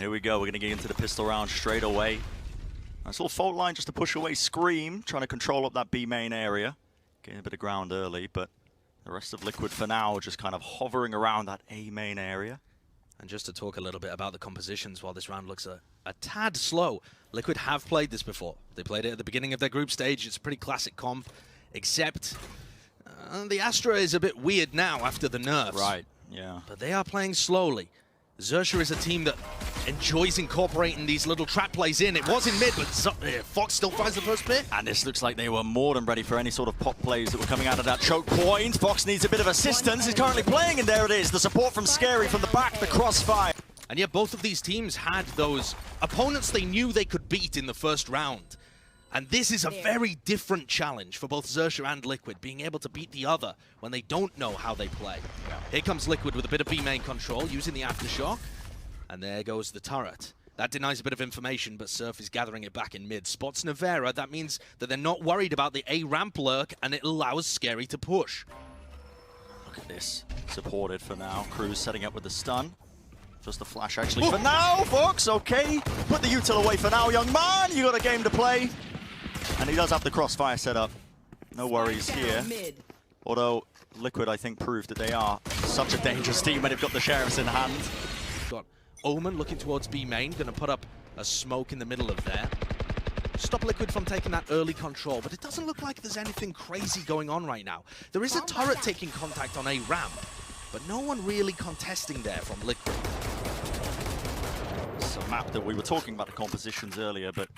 here we go. We're going to get into the pistol round straight away. Nice little fault line just to push away Scream, trying to control up that B main area. Getting a bit of ground early, but the rest of Liquid for now just kind of hovering around that A main area. And just to talk a little bit about the compositions while this round looks a tad slow, Liquid have played this before. They played it at the beginning of their group stage. It's a pretty classic comp, except the Astra is a bit weird now after the nerfs. Right, yeah. But they are playing slowly. XERXIA is a team that enjoys incorporating these little trap plays in. It was in mid, but Fox still finds the first pit. And this looks like they were more than ready for any sort of pop plays that were coming out of that choke point. Fox needs a bit of assistance. He's currently playing, and there it is. The support from Scary from the back, the crossfire. And yet both of these teams had those opponents they knew they could beat in the first round. And this is a very different challenge for both XERXIA and Liquid, being able to beat the other when they don't know how they play. Yeah. Here comes Liquid with a bit of B main control, using the Aftershock. And there goes the turret. That denies a bit of information, but Surf is gathering it back in mid. Spots Nevera, that means that they're not worried about the A ramp lurk, and it allows Scary to push. Look at this, supported for now. Cruz setting up with the stun. Just a flash actually for now, Fox, okay. Put the util away for now, young man. You got a game to play. And he does have the crossfire set up. No worries here. Although Liquid, I think, proved that they are such a dangerous team when they've got the Sheriffs in hand. Got Omen looking towards B main, going to put up a smoke in the middle of there. Stop Liquid from taking that early control, but it doesn't look like there's anything crazy going on right now. There is a turret taking contact on A ramp, but no one really contesting there from Liquid. It's a map that we were talking about the compositions earlier, but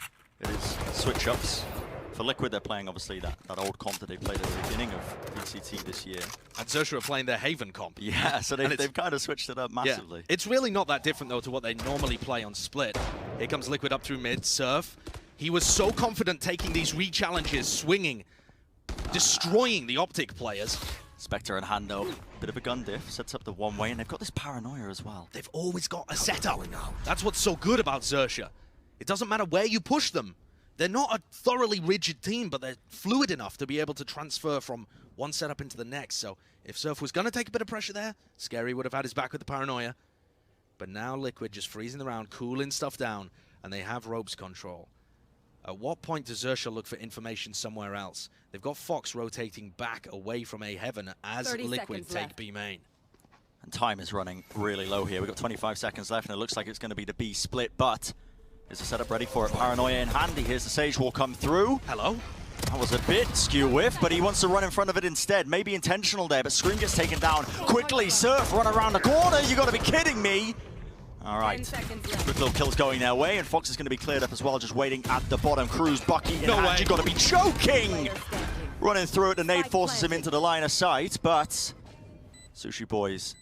it is switch-ups. For Liquid, they're playing, obviously, that old comp that they played at the beginning of VCT this year. And XERXIA are playing their Haven comp. Yeah, so they've kind of switched it up massively. Yeah. It's really not that different, though, to what they normally play on Split. Here comes Liquid up through mid. Surf. He was so confident taking these re-challenges, swinging, destroying the Optic players. Spectre and Hando, bit of a gun diff, sets up the one-way, and they've got this paranoia as well. They've always got a setup. That's what's so good about XERXIA. It doesn't matter where you push them. They're not a thoroughly rigid team, but they're fluid enough to be able to transfer from one setup into the next. So if Surf was going to take a bit of pressure there, Scary would have had his back with the paranoia. But now Liquid just freezing the round, cooling stuff down, and they have ropes control. At what point does XERXIA look for information somewhere else? They've got Fox rotating back away from A Heaven as Liquid take B main. And time is running really low here. We've got 25 seconds left, and it looks like it's going to be the B split, but is the setup ready for it? Paranoia in handy. Here's the Sage Wall come through. Hello? That was a bit skew whiff, but he wants to run in front of it instead. Maybe intentional there, but Scream gets taken down quickly. Surf run around the corner. You got to be kidding me. All right, quick little kills going their way, and Fox is going to be cleared up as well, just waiting at the bottom. Cruz, Bucky in hand. You got to be choking. Running through it, the nade forces him into the line of sight, but Sushi Boys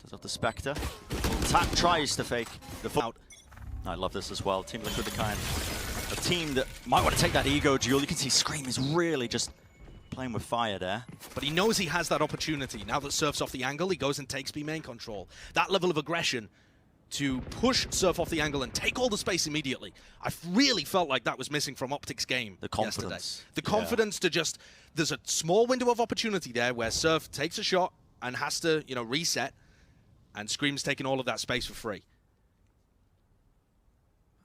does have the Spectre. Tap tries to fake the foot. I love this as well. Team Liquid, the kind of team that might want to take that ego duel. You can see Scream is really just playing with fire there. But he knows he has that opportunity. Now that Surf's off the angle, he goes and takes B main control. That level of aggression to push Surf off the angle and take all the space immediately. I really felt like that was missing from Optic's game. The confidence. Yesterday. The confidence to just, there's a small window of opportunity there where Surf takes a shot and has to, you know, reset, and Scream's taking all of that space for free.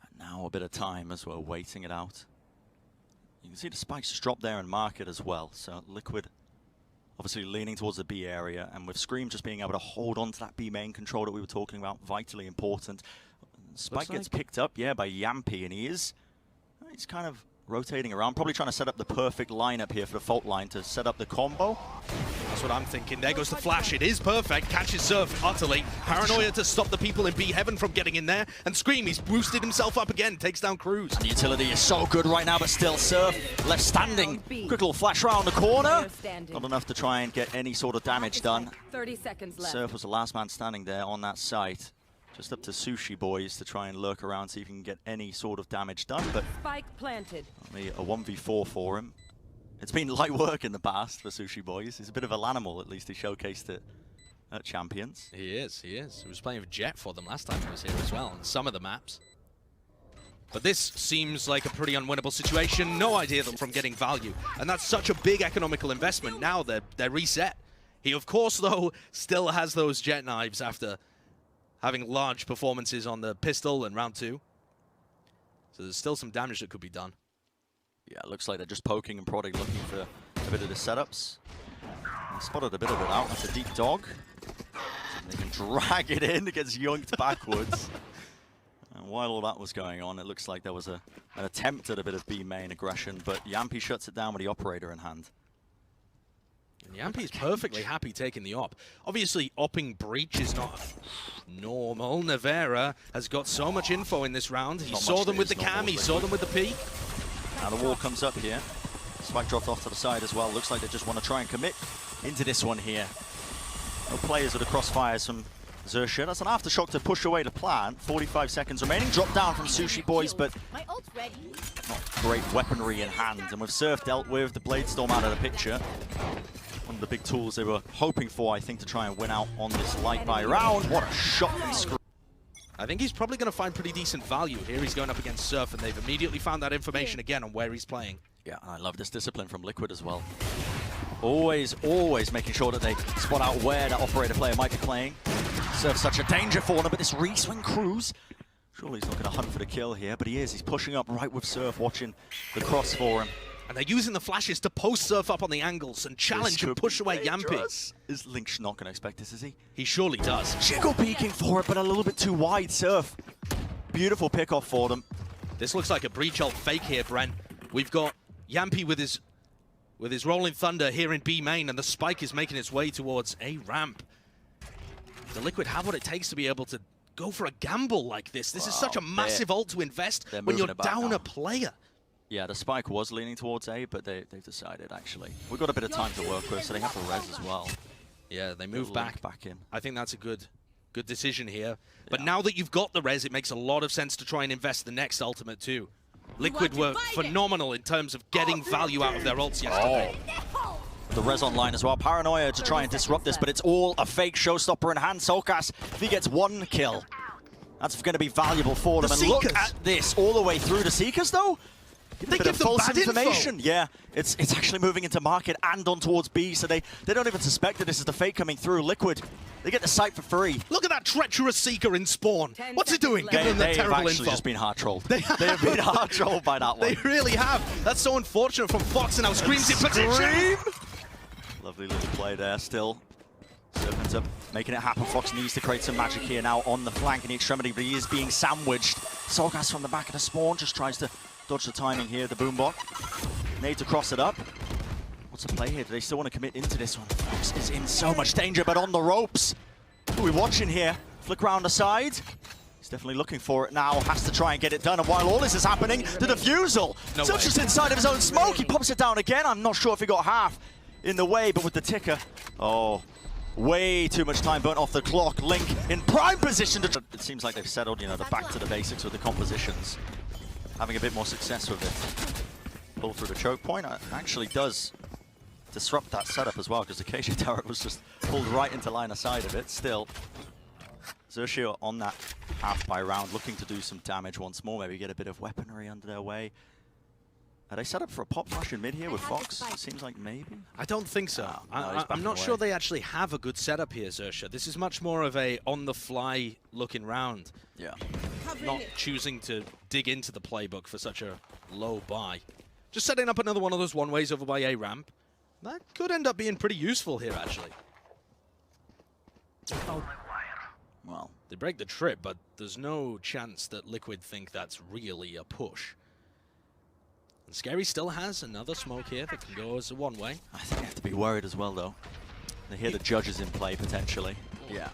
And now a bit of time as we're waiting it out. You can see the spikes just drop there and mark it as well. So Liquid obviously leaning towards the B area, and with Scream just being able to hold on to that B main control that we were talking about, vitally important. Spike gets picked up, yeah, by Yampy, and he's kind of rotating around, probably trying to set up the perfect lineup here for the fault line to set up the combo. That's what I'm thinking. There goes the flash. It is perfect. Catches Surf utterly. Paranoia to stop the people in B Heaven from getting in there. And Scream, he's boosted himself up again. Takes down Cruz. And the utility is so good right now, but still Surf left standing. Quick little flash around the corner. Not enough to try and get any sort of damage done. 30 seconds left. Surf was the last man standing there on that site. Just up to Sushi Boys to try and lurk around, see if he can get any sort of damage done. But spike planted. Only a 1v4 for him. It's been light work in the past for Sushi Boys. He's a bit of a Lanimal, at least he showcased it at Champions. He is, he is. He was playing with Jet for them last time he was here as well, on some of the maps. But this seems like a pretty unwinnable situation. No idea them from getting value. And that's such a big economical investment. Now they're reset. He, of course, though, still has those Jet knives after having large performances on the pistol in round 2. So there's still some damage that could be done. Yeah, it looks like they're just poking and prodding, looking for a bit of the setups. They spotted a bit of it out. That's a deep dog. They can drag it in. It gets yoinked backwards. And while all that was going on, it looks like there was an attempt at a bit of B main aggression, but Yampy shuts it down with the operator in hand. And Yampy's perfectly happy taking the op. Obviously, opping breach is not normal. Nevera has got so much info in this round. He saw them with the cam, he saw them with the peek. Now the wall comes up here. Spike dropped off to the side as well. Looks like they just want to try and commit into this one here. No players with the crossfires from XERXIA. That's an aftershock to push away the plant. 45 seconds remaining. Drop down from Sushi Boys, but not great weaponry in hand. And with Surf dealt with, the Blade Storm out of the picture. One of the big tools they were hoping for, I think, to try and win out on this light by round. What a shot from Screw. I think he's probably going to find pretty decent value here. He's going up against Surf, and they've immediately found that information again on where he's playing. Yeah, I love this discipline from Liquid as well. Always, always making sure that they spot out where that operator player might be playing. Surf's such a danger for them, but this re-swing cruise, surely he's not going to hunt for the kill here, but he is. He's pushing up right with Surf, watching the cross for him. And they're using the flashes to post Surf up on the angles and challenge and push away Yampy. Is Lynx not going to expect this, is he? He surely does. Jiggle peeking for it, but a little bit too wide. Surf. Beautiful pickoff for them. This looks like a breach ult fake here, Bren. We've got Yampy with his Rolling Thunder here in B main, and the spike is making its way towards A ramp. The Liquid have what it takes to be able to go for a gamble like this. This is such a massive ult to invest when you're down a player. Yeah, the spike was leaning towards A, but they've decided, actually. We've got a bit of time to work with, so they have the res as well. Yeah, they move back in. I think that's a good decision here. But now that you've got the res, it makes a lot of sense to try and invest the next ultimate too. Liquid were phenomenal in terms of getting value out of their ults yesterday. The res online as well. Paranoia to try and disrupt this, but it's all a fake showstopper in hand. Solkas, if he gets one kill, that's going to be valuable for them. And look at this, all the way through the Seekers though. They give them false information. Yeah, it's actually moving into market and on towards B, so they don't even suspect that this is the fake coming through. Liquid, they get the site for free. Look at that treacherous Seeker in spawn. What's he doing? Giving them the terrible info. They've actually just been hard trolled. They have been hard trolled by that one. They really have. That's so unfortunate from Fox, and now Scream's in position. Lovely little play there still. Surf ends up making it happen. Fox needs to create some magic here now on the flank in the extremity, but he is being sandwiched. Solgas from the back of the spawn just tries to dodge the timing here, the boombot. Nade to cross it up. What's the play here? Do they still want to commit into this one? Fox is in so much danger, but on the ropes. Who are we watching here? Flick around the side. He's definitely looking for it now. Has to try and get it done. And while all this is happening, the defusal. Still just inside of his own smoke. He pops it down again. I'm not sure if he got half in the way, but with the ticker. Oh, way too much time burnt off the clock. Link in prime position to... It seems like they've settled, you know, the back to the basics with the compositions. Having a bit more success with it. Pull through the choke point actually does disrupt that setup as well, because the KJ turret was just pulled right into line of sight of it. Still, XERXIA on that half by round, looking to do some damage once more, maybe get a bit of weaponry under their way. Are they set up for a pop flash in mid here with Fox? It seems like maybe. I don't think so. No, I'm not sure they actually have a good setup here, XERXIA. This is much more of a on-the-fly looking round. Yeah. Not choosing to dig into the playbook for such a low buy. Just setting up another one of those one-ways over by A ramp. That could end up being pretty useful here, actually. Well, they break the trip, but there's no chance that Liquid think that's really a push. And Scary still has another smoke here that can go as a one-way. I think they have to be worried as well, though. They hear the judges in play, potentially. Yeah.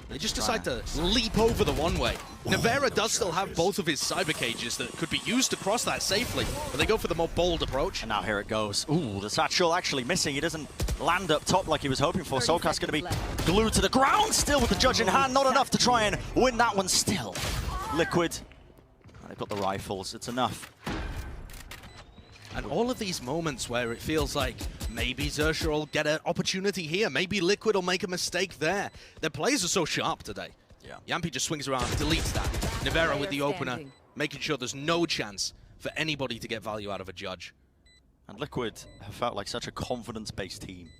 They just decide to leap over the one-way. Nevera does still have both of his cyber cages that could be used to cross that safely, but they go for the more bold approach. And now here it goes. Ooh, the satchel actually missing. He doesn't land up top like he was hoping for. Solkas going to be glued to the ground still with the judge in hand. Not enough to try and win that one still. Liquid. They've got the rifles. It's enough. And all of these moments where it feels like maybe XERXIA will get an opportunity here, maybe Liquid will make a mistake there. Their players are so sharp today. Yeah. Yampy just swings around, deletes that. Nevera with the opener, making sure there's no chance for anybody to get value out of a judge. And Liquid have felt like such a confidence-based team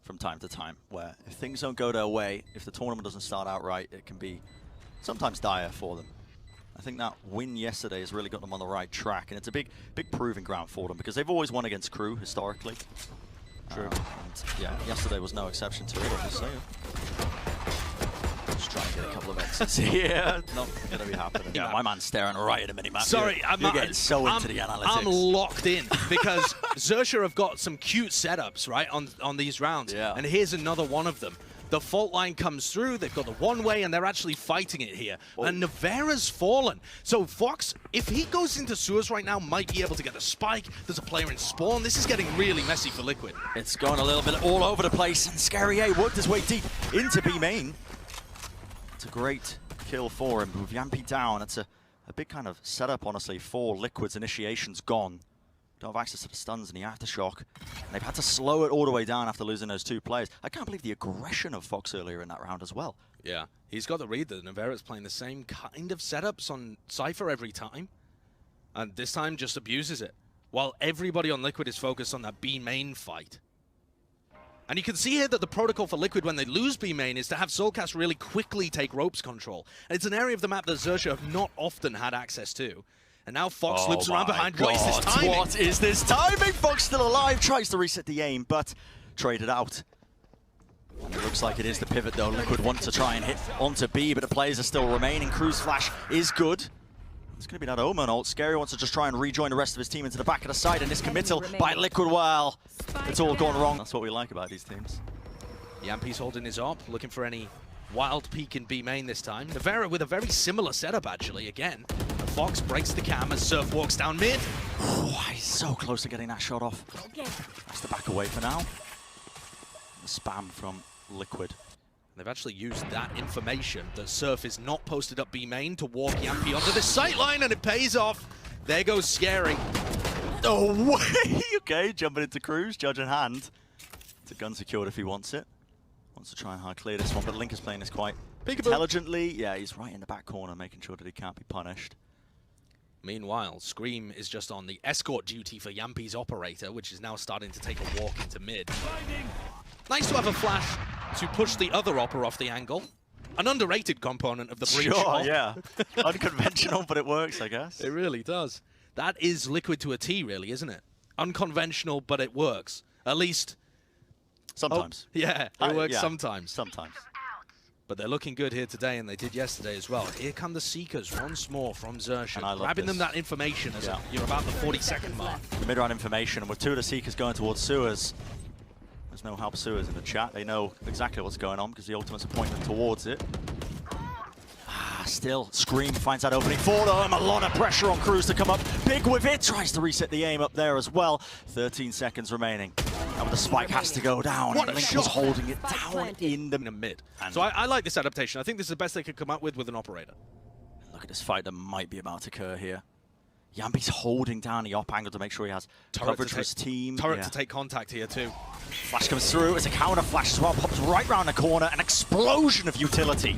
from time to time, where if things don't go their way, if the tournament doesn't start out right, it can be sometimes dire for them. I think that win yesterday has really got them on the right track, and it's a big proving ground for them because they've always won against crew historically. True. And yeah, yesterday was no exception to it, obviously. Just trying to get a couple of exits here. Not going to be happening. Yeah, my man's staring right at a minimap. Sorry, you're getting so into the analytics. I'm locked in because XERXIA have got some cute setups, right, on these rounds. Yeah. And here's another one of them. The fault line comes through, they've got the one-way, and they're actually fighting it here. Oh. And Nevera's fallen. So Fox, if he goes into sewers right now, might be able to get the spike. There's a player in spawn. This is getting really messy for Liquid. It's gone a little bit all over the place, and XERXIA worked his way deep into B main. It's a great kill for him. With Yampi down, it's a big kind of setup, honestly, for Liquid's initiation's gone. Don't have access to the stuns and the aftershock. And they've had to slow it all the way down after losing those 2 players. I can't believe the aggression of Fox earlier in that round as well. Yeah, he's got the read that Nevera's playing the same kind of setups on Cypher every time. And this time just abuses it. While everybody on Liquid is focused on that B main fight. And you can see here that the protocol for Liquid when they lose B main is to have Soulcast really quickly take ropes control. And it's an area of the map that XERXIA have not often had access to. And now Fox loops around behind. God. What is this timing? What is this timing? Fox still alive, tries to reset the aim, but traded out. And it looks like it is the pivot though. Liquid want to try and hit onto B, but the players are still remaining. Crew's flash is good. It's going to be that Omen ult. XERXIA wants to just try and rejoin the rest of his team into the back of the side, and this committal by Liquid, well, it's all gone wrong. That's what we like about these teams. Yampi's holding his op, looking for any wild peek in B main this time. Nevera with a very similar setup actually, again. Fox breaks the cam as Surf walks down mid. Oh, he's so close to getting that shot off. That's the back away for now. The spam from Liquid. They've actually used that information that Surf is not posted up B main to walk Yampi onto the sight line, and it pays off. There goes Scary. Oh, way! Okay, jumping into Cruz, judge in hand. It's a gun secured if he wants it. Wants to try and hard clear this one, but Link is playing this quite intelligently. Yeah, he's right in the back corner, making sure that he can't be punished. Meanwhile, Scream is just on the escort duty for Yampi's operator, which is now starting to take a walk into mid. Nice to have a flash to push the other opera off the angle. An underrated component of the breach. Sure, yeah. Unconventional, but it works, I guess. It really does. That is Liquid to a T, really, isn't it? Unconventional, but it works. At least... Sometimes. Oh, yeah, it works yeah, sometimes. Sometimes. But they're looking good here today, and they did yesterday as well. Here come the Seekers once more from XERXIA, grabbing them that information as you're about the 40-second mark. The mid-round information, and with 2 of the Seekers going towards sewers, there's no help sewers in the chat. They know exactly what's going on because the ultimate's pointing them towards it. Still, Scream finds that opening for them. A lot of pressure on Cruz to come up big with it. Tries to reset the aim up there as well. 13 seconds remaining. Now the spike has to go down. What a Link shot. was holding it down in the mid. So I like this adaptation. I think this is the best they could come up with an operator. Look at this fight that might be about to occur here. Yampi's holding down the op angle to make sure he has coverage for his team. Turret to take contact here too. Flash comes through. It's a counter flash as well. Pops right round the corner. An explosion of utility.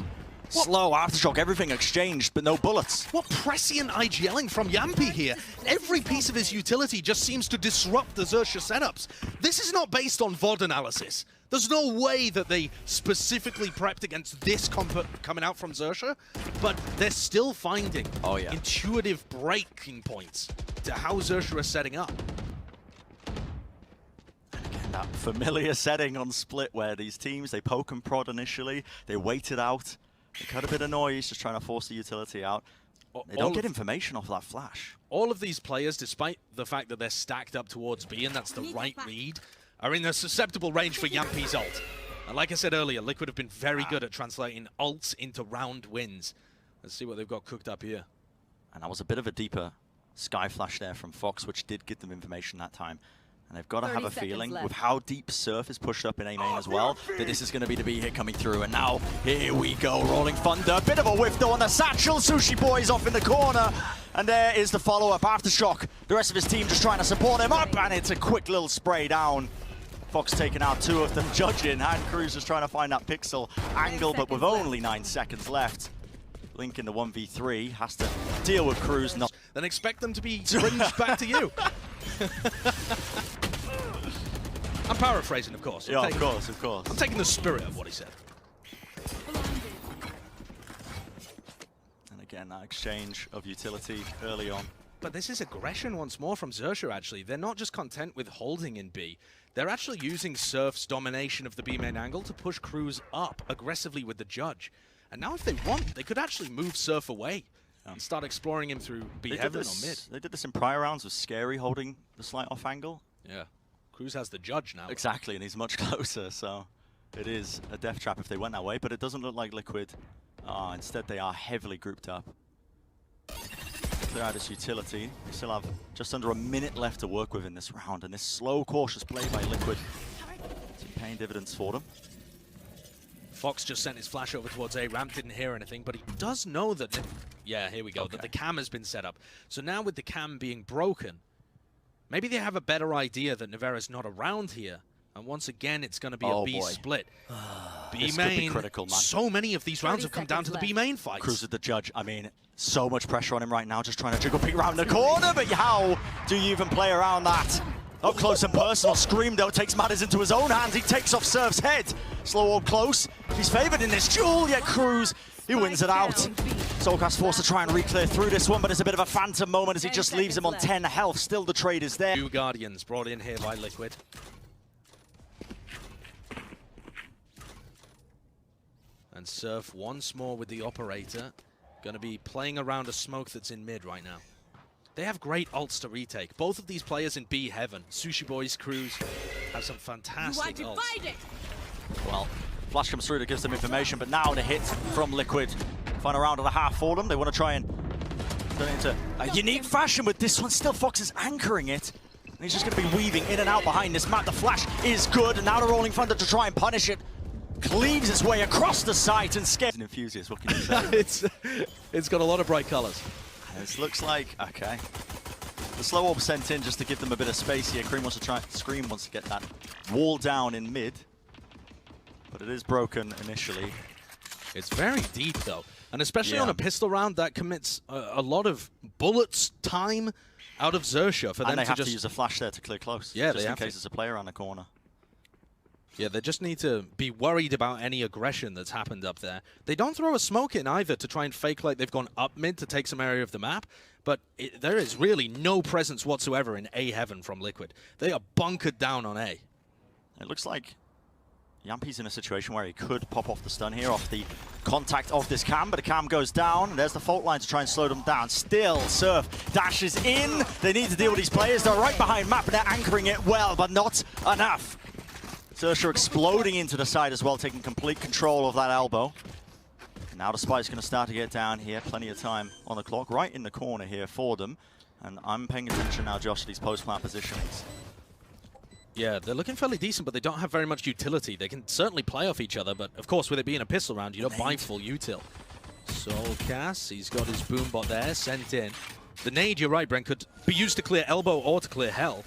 Slow aftershock, everything exchanged, but no bullets. What prescient IGLing from Yampi here. Every piece of his utility just seems to disrupt the XERXIA setups. This is not based on VOD analysis. There's no way that they specifically prepped against this coming out from XERXIA, but they're still finding intuitive breaking points to how XERXIA is setting up. Again, that familiar setting on Split where these teams, they poke and prod initially, they wait it out. They cut a bit of noise, just trying to force the utility out. They don't get information off that flash. All of these players, despite the fact that they're stacked up towards B, and that's the right read, are in a susceptible range for Yampi's ult. And like I said earlier, Liquid have been very good at translating ults into round wins. Let's see what they've got cooked up here. And that was a bit of a deeper sky flash there from Fox, which did give them information that time. And they've got to have a feeling, with how deep Surf is pushed up in A main as well, that this is going to be the B hit coming through. And now, here we go, Rolling Thunder. Bit of a whiff though on the satchel. Sushi Boy's off in the corner. And there is the follow-up aftershock. The rest of his team just trying to support him up. And it's a quick little spray down. Fox taking out 2 of them, judging. And Cruz is trying to find that pixel angle, but with only 9 seconds left. Link in the 1v3 has to deal with Cruz. Then expect them to be cringed back to you. I'm paraphrasing, of course. Of course. I'm taking the spirit of what he said. that exchange of utility early on. But this is aggression once more from XERXIA, actually. They're not just content with holding in B. They're actually using Surf's domination of the B main angle to push Cruz up aggressively with the Judge. And now if they want, they could actually move Surf away and start exploring him through B heaven or mid. They did this in prior rounds with Scary holding the slight off angle. Yeah. Cruz has the Judge now. Exactly, and he's much closer, so it is a death trap if they went that way, but it doesn't look like Liquid. Instead, they are heavily grouped up. Clear out this utility. They still have just under a minute left to work with in this round, and this slow, cautious play by Liquid is paying dividends for them. Fox just sent his flash over towards A ramp, didn't hear anything, but he does know that... Yeah, here we go, that the cam has been set up. So now with the cam being broken, maybe they have a better idea that Nivera's not around here. And once again, it's going to be a B split. B main, critical, man. So many of these rounds have come down to the B main fights. Cruz with the Judge, I mean, so much pressure on him right now, just trying to jiggle pick around the corner, but how do you even play around that? Up close and personal, Scream though takes matters into his own hands. He takes off Surf's head. Slow or close, he's favored in this duel, yet Cruz, he wins it out. Soulcast forced to try and re-clear through this one, but it's a bit of a phantom moment as he just leaves him on 10 health. Still the trade is there. 2 Guardians brought in here by Liquid. And Surf once more with the Operator. Going to be playing around a smoke that's in mid right now. They have great ults to retake. Both of these players in B heaven, Sushi Boys, Cruz, have some fantastic ults. Well, flash comes through that gives them information, but now the hit from Liquid. Final round of the half for them. They want to try and turn it into a unique fashion with this one. Still, Fox is anchoring it. And he's just going to be weaving in and out behind this map. The flash is good, and now the Rolling Thunder to try and punish it. Cleaves his way across the site and scares an enthusiast. What can you say? It's got a lot of bright colors. This looks like, okay. The slow orb sent in just to give them a bit of space here. Scream wants to get that wall down in mid. But it is broken initially. It's very deep though. And especially on a pistol round, that commits a lot of bullets, time out of XERXIA for them to just... And they have to use a flash there to clear close. Yeah, just in case there's a player on the corner. Yeah, they just need to be worried about any aggression that's happened up there. They don't throw a smoke in either to try and fake like they've gone up mid to take some area of the map, but there is really no presence whatsoever in A heaven from Liquid. They are bunkered down on A. It looks like Yampi's in a situation where he could pop off the stun here off the contact of this cam, but the cam goes down, and there's the fault line to try and slow them down. Still, Surf dashes in. They need to deal with these players. They're right behind map, and they're anchoring it well, but not enough. XERXIA exploding into the side as well, taking complete control of that elbow. Now the spike's going to start to get down here. Plenty of time on the clock, right in the corner here for them. And I'm paying attention now, Josh, to these post-plant positionings. Yeah, they're looking fairly decent, but they don't have very much utility. They can certainly play off each other, but of course, with it being a pistol round, you don't buy full util. Soulcast, he's got his boombot there, sent in. The nade, you're right, Brent, could be used to clear elbow or to clear hell.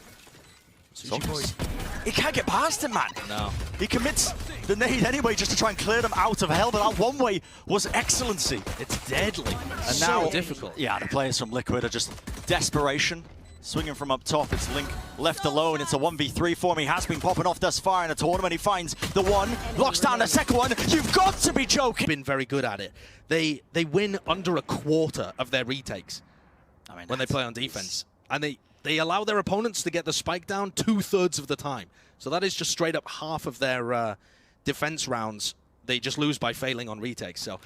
He can't get past him, man. No. He commits the nade anyway just to try and clear them out of hell, but that one way was excellency. It's deadly. And so now difficult. Yeah, the players from Liquid are just desperation. Swinging from up top, it's Link left alone. It's a 1v3 for him. He has been popping off thus far in the tournament. He finds the one, locks down the second one. You've got to be joking. Been very good at it. They win under a quarter of their retakes when they play on defense. And they allow their opponents to get the spike down 2/3 of the time. So that is just straight up half of their defense rounds. They just lose by failing on retakes. So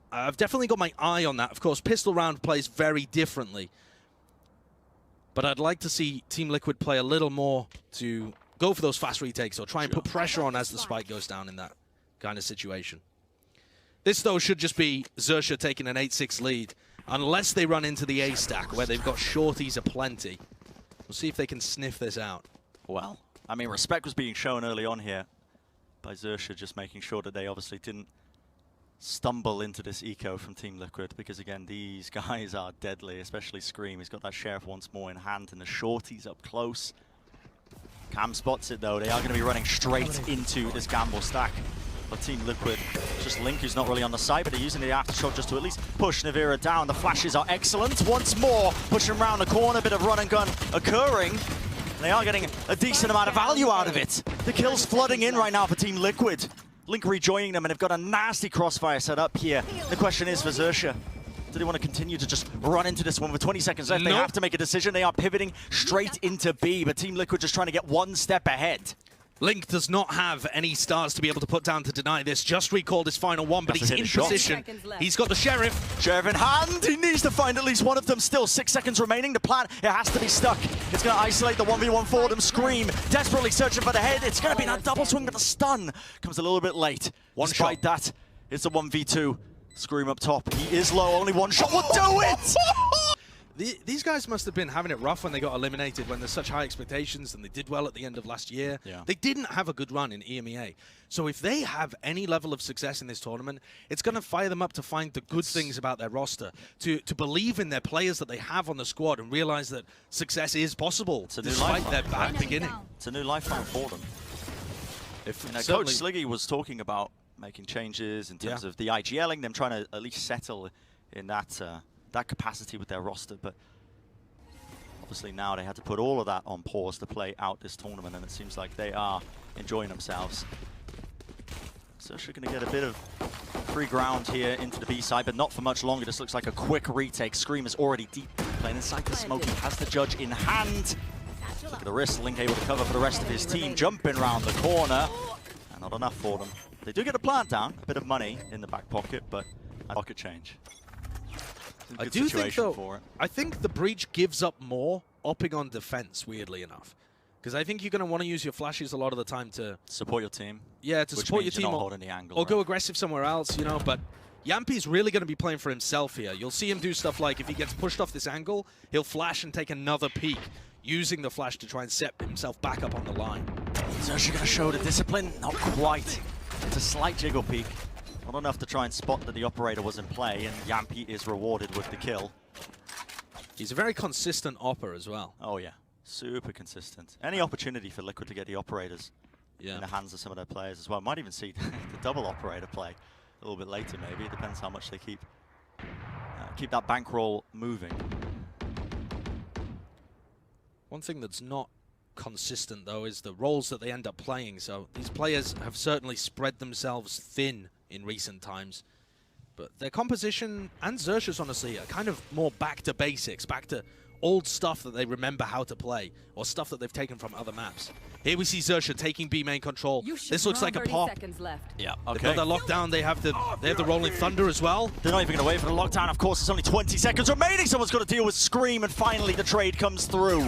I've definitely got my eye on that. Of course, pistol round plays very differently. But I'd like to see Team Liquid play a little more to go for those fast retakes or try and put pressure on as the spike goes down in that kind of situation. This, though, should just be XERXIA taking an 8-6 lead, unless they run into the A stack, where they've got shorties aplenty. We'll see if they can sniff this out. Well, I mean, respect was being shown early on here by XERXIA, just making sure that they obviously didn't stumble into this eco from Team Liquid, because again, these guys are deadly, especially Scream. He's got that Sheriff once more in hand, and the shorties up close. Cam spots it though. They are going to be running straight into this gamble stack. But Team Liquid, it's just Link who's not really on the side, but they're using the aftershock just to at least push Nivera down. The flashes are excellent. Once more, pushing around the corner, bit of run and gun occurring. They are getting a decent amount of value out of it. The kills flooding in right now for Team Liquid. Link rejoining them, and they've got a nasty crossfire set up here. The question is for XERXIA, Do they want to continue to just run into this one with 20 seconds left? They Nope. have to make a decision. They are pivoting straight into B, but Team Liquid just trying to get one step ahead. Link does not have any stars to be able to put down to deny this. Just recalled his final one, but That's a he's in hit shot. position. He's got the Sheriff. Sheriff in hand. He needs to find at least one of them. Still 6 seconds remaining. The plan, it has to be stuck. It's going to isolate the 1v1 for them. Scream, desperately searching for the head. It's going to be that double swing, but the stun comes a little bit late. One Despite shot. that, it's a 1v2. Scream up top. He is low. Only one shot will do it. These guys must have been having it rough when they got eliminated, when there's such high expectations, and they did well at the end of last year. Yeah. They didn't have a good run in EMEA. So if they have any level of success in this tournament, it's going to fire them up to find the good things about their roster, to believe in their players that they have on the squad and realize that success is possible It's a new despite lifeline. their bad beginning. It's a new lifeline for them. If You know, Coach certainly- Sliggy was talking about making changes in terms Yeah. of the IGLing, them trying to at least settle in that that capacity with their roster, but obviously now they had to put all of that on pause to play out this tournament, and it seems like they are enjoying themselves. XERXIA going to get a bit of free ground here into the B side, but not for much longer. This looks like a quick retake. Scream is already deep, playing inside the smoke. He has the judge in hand. Look at the wrist. Link able to cover for the rest of his team, jumping around the corner, and not enough for them. They do get a plant down, a bit of money in the back pocket, but a pocket change. I Good do think, situation though, for it. I think the Breach gives up more upping on defense, weirdly enough. Because I think you're going to want to use your flashes a lot of the time to... Support your team. Yeah, to Which support your means you're team not or holding the angle, or go right? aggressive somewhere else, you know, but Yampi's really going to be playing for himself here. You'll see him do stuff like if he gets pushed off this angle, he'll flash and take another peek, using the flash to try and set himself back up on the line. XERXIA going to show the discipline? Not quite. It's a slight jiggle peek. Not enough to try and spot that the operator was in play, and Yampi is rewarded with the kill. He's a very consistent opper as well. Oh yeah, super consistent. Any opportunity for Liquid to get the operators Yeah. in the hands of some of their players as well. Might even see the double operator play a little bit later maybe. It depends how much they keep that bankroll moving. One thing that's not consistent, though, is the roles that they end up playing. So these players have certainly spread themselves thin in recent times. But their composition, and XERXIA's honestly, are kind of more back to basics, back to old stuff that they remember how to play, or stuff that they've taken from other maps. Here we see XERXIA taking B main control. This looks like a 30 pop. seconds left. Yeah, They've got their lockdown, they have the Rolling Thunder as well. They're not even going to wait for the lockdown. Of course, it's only 20 seconds remaining. Someone's got to deal with Scream, and finally the trade comes through.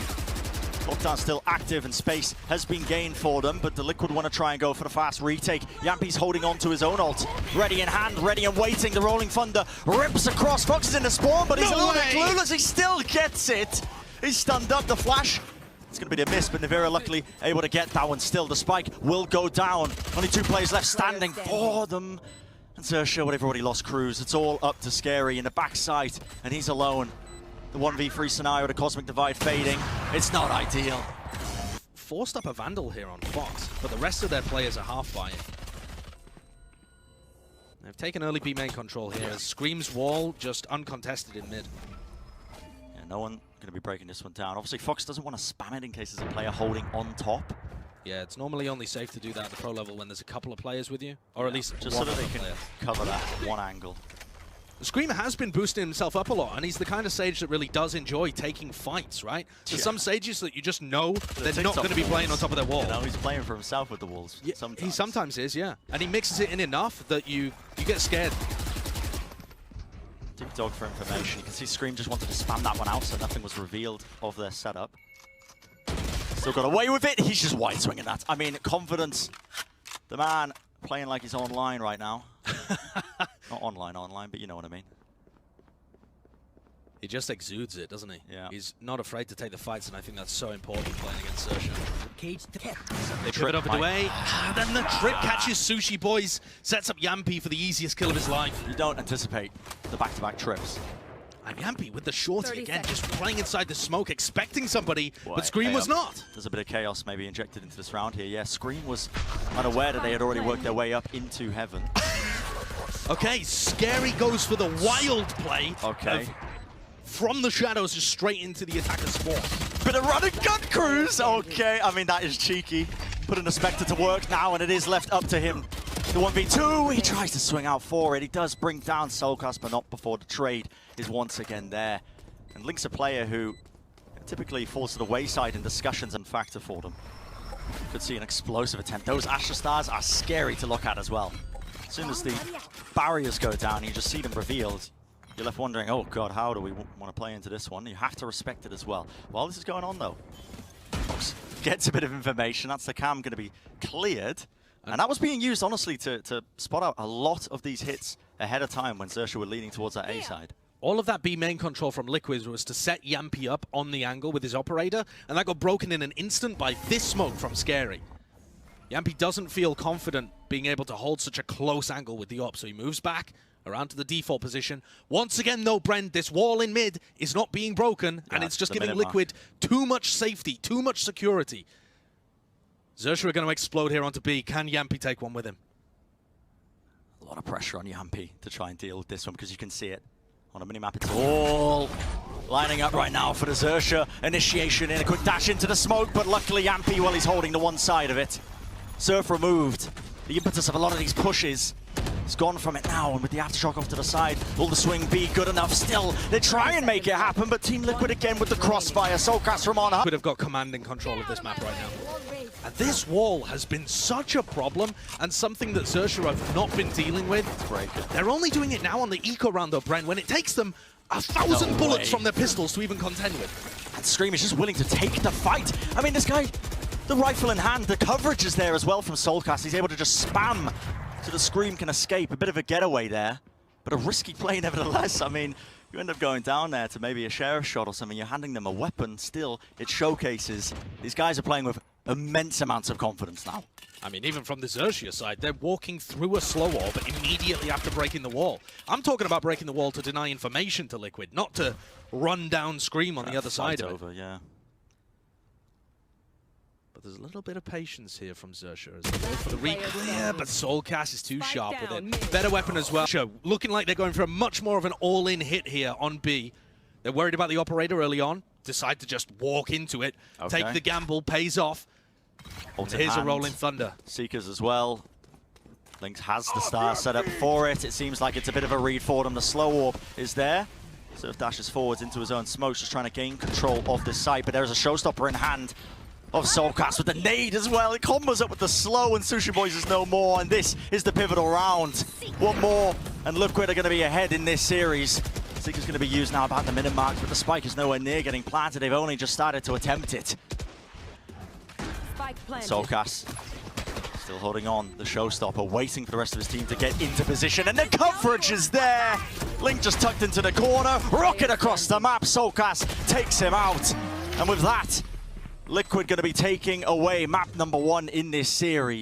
Lockdown's still active, and space has been gained for them, but the Liquid want to try and go for the fast retake. Yampi's holding on to his own ult. Ready in hand, ready and waiting. The Rolling Thunder rips across. Fox is in the spawn, but he's a little bit clueless. He still gets it. He's stunned up. The flash. It's going to be the miss, but Navira luckily able to get that one still. The spike will go down. Only 2 players left standing for them. And XERXIA, whatever, already lost Cruz. It's all up to Scary in the backside, and he's alone. The 1v3 scenario, the Cosmic Divide fading. It's not ideal. Forced up a Vandal here on Fox, but the rest of their players are half buying. They've taken early B main control here. Scream's wall just uncontested in mid. Yeah, no one going to be breaking this one down. Obviously, Fox doesn't want to spam it in case there's a player holding on top. Yeah, it's normally only safe to do that at the pro level when there's a couple of players with you, or at least just so one that they other can player. cover that one angle. Scream has been boosting himself up a lot, and he's the kind of Sage that really does enjoy taking fights, right? There's some Sages that you just know they're not going to be playing on top of their wall. You know, he's playing for himself with the Wolves sometimes. He sometimes is, yeah. And he mixes it in enough that you get scared. Deep dog for information. You can see Scream just wanted to spam that one out, so nothing was revealed of their setup. Still got away with it. He's just wide swinging that. I mean, confidence. The man playing like he's online right now. Not online, but you know what I mean. He just exudes it, doesn't he? Yeah. He's not afraid to take the fights, and I think that's so important playing against XERXIA. Cage to They Trip pivot over the might- way, and then the trip catches Sushi Boys, sets up Yampi for the easiest kill of his life. You don't anticipate the back-to-back trips. And Yampi with the shorty 30 again, seconds. just playing inside the smoke, expecting somebody, Boy, but Scream was not. There's a bit of chaos maybe injected into this round here. Yeah, Scream was unaware that they had already worked their way up into heaven. Okay, Scary goes for the wild play. Okay. From the shadows, just straight into the attacker's spawn. Bit of run and gun Cruz. Okay, I mean, that is cheeky. Putting the Spectre to work now, and it is left up to him The 1v2, he tries to swing out for it. He does bring down Soulcast, but not before the trade is once again there. And Link's a player who typically falls to the wayside in discussions and factor for them. Could see an explosive attempt. Those Astra Stars are scary to look at as well. As soon as the barriers go down, you just see them revealed. You're left wondering, oh god, how do we want to play into this one? You have to respect it as well. While this is going on though, Fox gets a bit of information. That's the cam going to be cleared. And that was being used, honestly, to spot out a lot of these hits ahead of time when XERXIA were leaning towards that A side. All of that B main control from Liquid was to set Yampy up on the angle with his operator, and that got broken in an instant by this smoke from Scary. Yampy doesn't feel confident being able to hold such a close angle with the op, so he moves back around to the default position. Once again, though, Brent, this wall in mid is not being broken, and it's just giving Liquid too much safety, too much security. XERXIA are going to explode here onto B. Can Yampy take one with him? A lot of pressure on Yampy to try and deal with this one, because you can see it on a minimap. It's all lining up right now for the XERXIA initiation in a quick dash into the smoke, but luckily Yampy, well, he's holding the one side of it. Surf removed. The impetus of a lot of these pushes is gone from it now, and with the aftershock off to the side, will the swing be good enough? Still, they try and make it happen, but Team Liquid again with the crossfire. Soulcast from on. Could have got command and control of this map right now. And this wall has been such a problem, and something that XERXIA have not been dealing with. They're only doing it now on the eco round though, Brent, when it takes them 1,000 bullets from their pistols to even contend with. And Scream is just willing to take the fight. I mean, this guy, the rifle in hand, the coverage is there as well from Soulcast. He's able to just spam so the Scream can escape. A bit of a getaway there, but a risky play nevertheless. I mean, you end up going down there to maybe a sheriff shot or something. You're handing them a weapon. Still, it showcases these guys are playing with immense amounts of confidence now. I mean, even from the XERXIA side, they're walking through a slow orb immediately after breaking the wall. I'm talking about breaking the wall to deny information to Liquid, not to run down Scream on the other side of it. Yeah. But there's a little bit of patience here from XERXIA as they go for the re-clear, but Soulcast is too sharp with it. Better weapon as well. Looking like they're going for a much more of an all-in hit here on B. They're worried about the operator early on. Decide to just walk into it. Okay. Take the gamble, pays off. Here's a Rolling Thunder. Seekers as well. Lynx has the star set up for it. It seems like it's a bit of a read for them. The slow orb is there. Surf dashes forwards into his own smokes, just trying to gain control of this site. But there's a showstopper in hand of Soulcast with the nade as well. It combos up with the slow, and Sushi Boys is no more. And this is the pivotal round. One more, and Liquid are going to be ahead in this series. Seeker's going to be used now about the minute mark, but the spike is nowhere near getting planted. They've only just started to attempt it. Soulcast still holding on, the showstopper, waiting for the rest of his team to get into position, and the coverage is there! Link just tucked into the corner, rocket across the map, Soulcast takes him out. And with that, Liquid going to be taking away map number 1 in this series.